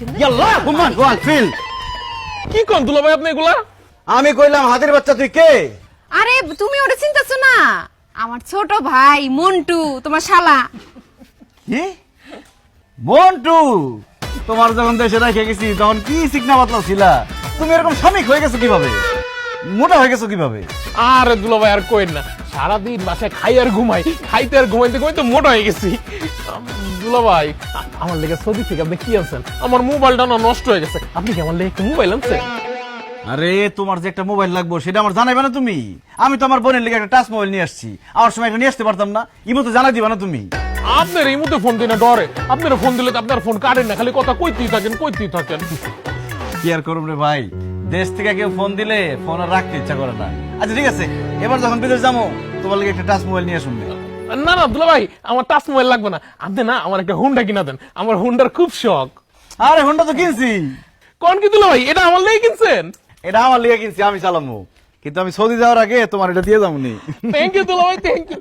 পছন্দ? ইয়াল্লাহ হুমান ওয়াল ফিল। কি কোন দুলাভাই আপনি এগুলা? আমি কইলাম হাতির বাচ্চা তুই কে? আরে তুমি ওটা চিন্তাছো না, আমার ছোট ভাই মন্টু, তোমার শালা। কি মন্টু? তোমার যখন দেশে রেখে গেছি তখন কি চিকনা পাতলা ছিলা, তুমি এরকম শ্রমিক হয়ে গেছো কিভাবে, মোটা হয়ে গেছো কিভাবে? আরে দুলাভাই আর কইন না, সারাদিন বাসায় খাই আর ঘুমাই, খাইতে আর ঘুমাইতে ঘুমাইতে মোটা হয়ে গেছি। দুলাভাই আমার লেগে সৌদি থেকে আপনি কি আনছেন? আমার মোবাইলটা না নষ্ট হয়ে গেছে, আপনি কি আমার লেগে একটা মোবাইল আনছেন? আরে তোমার যে একটা মোবাইল লাগবে সেটা আমার জানাইবে না তুমি? আমি তো আমার বোনের লেগে একটা টাচ মোবাইল নিয়ে আসছি, আমার সময় একটা নিয়ে আসতে পারতাম না? ইমো তো জানাই দিবা না তুমি? আপনার এই মুহূর্তে ফোন দিই না ডরে, আপনার ফোন দিলে তো আপনার ফোন কাটেন না, খালি কথা কইতেই থাকেন কইতেই থাকেন। কি আর করব রে ভাই, দেশ থেকে কেউ ফোন দিলে ফোন আর রাখতে ইচ্ছা করে না। আচ্ছা ঠিক আছে, এবার যখন বিদেশ যাবো তোমার লেগে একটা টাচ মোবাইল নিয়ে শুনবে। না না দুলাভাই, আমার টাচ মোবাইল লাগবে না, আপনি না আমার একটা হুন্ডা কিনা দেন, আমার হুন্ডার খুব শখ। আরে হোন্ডা তো কিনছি। কোন কি দুলাভাই, এটা আমার লেগে কিনছেন? এটা আমার লেগে কিনছি, আমি চালামু, কিন্তু আমি সৌদি যাওয়ার আগে তোমার এটা দিয়ে যাবো নি। থ্যাংক ইউ দুলাভাই, থ্যাংক ইউ।